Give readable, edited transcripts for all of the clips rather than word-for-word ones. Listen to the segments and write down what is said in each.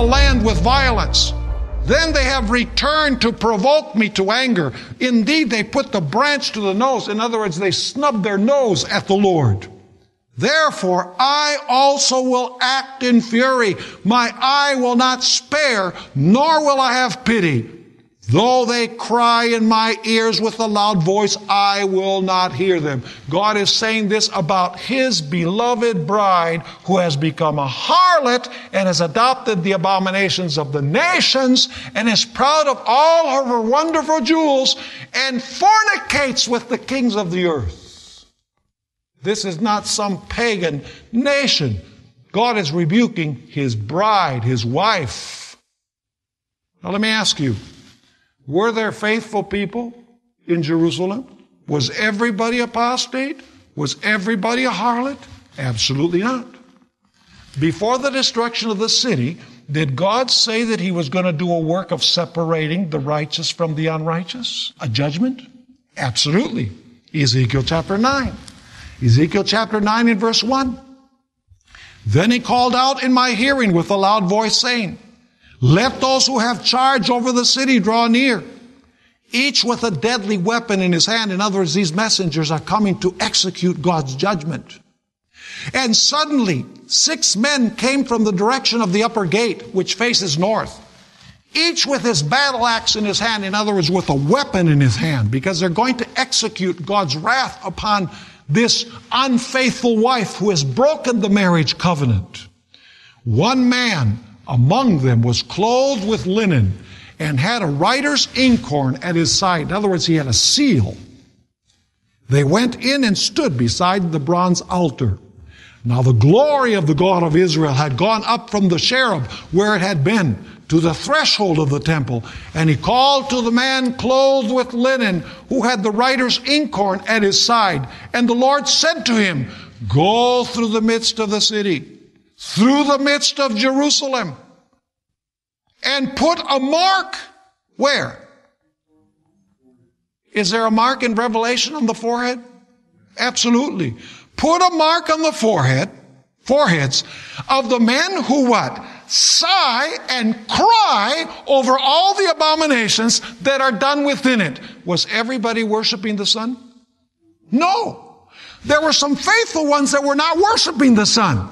land with violence. Then they have returned to provoke me to anger. Indeed, they put the branch to the nose. In other words, they snub their nose at the Lord. Therefore, I also will act in fury. My eye will not spare, nor will I have pity. Though they cry in my ears with a loud voice, I will not hear them. God is saying this about His beloved bride who has become a harlot and has adopted the abominations of the nations and is proud of all of her wonderful jewels and fornicates with the kings of the earth. This is not some pagan nation. God is rebuking His bride, His wife. Now let me ask you, were there faithful people in Jerusalem? Was everybody apostate? Was everybody a harlot? Absolutely not. Before the destruction of the city, did God say that He was going to do a work of separating the righteous from the unrighteous? A judgment? Absolutely. Ezekiel chapter 9. Ezekiel chapter 9 and verse 1. Then He called out in my hearing with a loud voice, saying, let those who have charge over the city draw near, each with a deadly weapon in his hand. In other words, these messengers are coming to execute God's judgment. And suddenly 6 men came from the direction of the upper gate, which faces north, each with his battle axe in his hand. In other words, with a weapon in his hand, because they're going to execute God's wrath upon this unfaithful wife who has broken the marriage covenant. One man among them was clothed with linen and had a writer's inkhorn at his side. In other words, he had a seal. They went in and stood beside the bronze altar. Now the glory of the God of Israel had gone up from the cherub where it had been to the threshold of the temple. And he called to the man clothed with linen who had the writer's inkhorn at his side. And the Lord said to him, go through the midst of the city, through the midst of Jerusalem, and put a mark. Where? Is there a mark in Revelation on the forehead? Absolutely. Put a mark on the foreheads of the men who what? Sigh and cry over all the abominations that are done within it. Was everybody worshiping the sun? No. There were some faithful ones that were not worshiping the sun.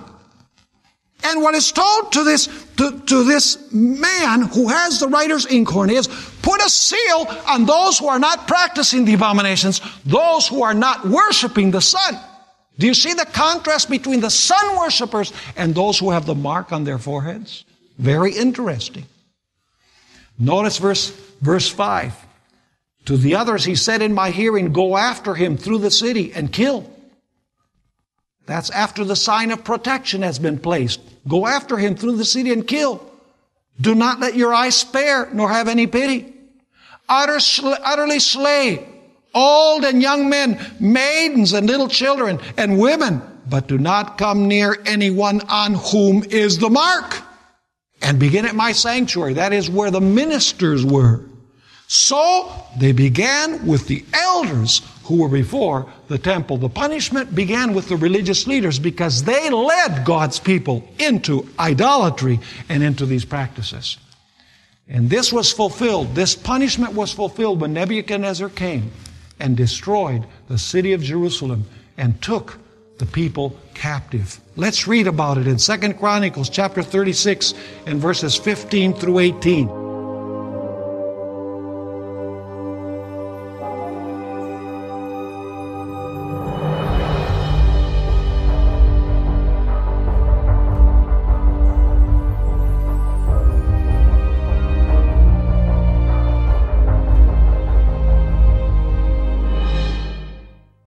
And what is told to this man who has the writer's inkhorn is, put a seal on those who are not practicing the abominations, those who are not worshiping the sun. Do you see the contrast between the sun worshipers and those who have the mark on their foreheads? Very interesting. Notice verse 5. To the others he said in my hearing, go after him through the city and kill. That's after the sign of protection has been placed. Go after him through the city and kill. Do not let your eye spare, nor have any pity. Utterly slay old and young men, maidens and little children, and women, but do not come near anyone on whom is the mark. And begin at my sanctuary. That is where the ministers were. So they began with the elders who were before the temple. The punishment began with the religious leaders because they led God's people into idolatry and into these practices. And this was fulfilled. This punishment was fulfilled when Nebuchadnezzar came and destroyed the city of Jerusalem and took the people captive. Let's read about it in 2 Chronicles chapter 36 and verses 15 through 18.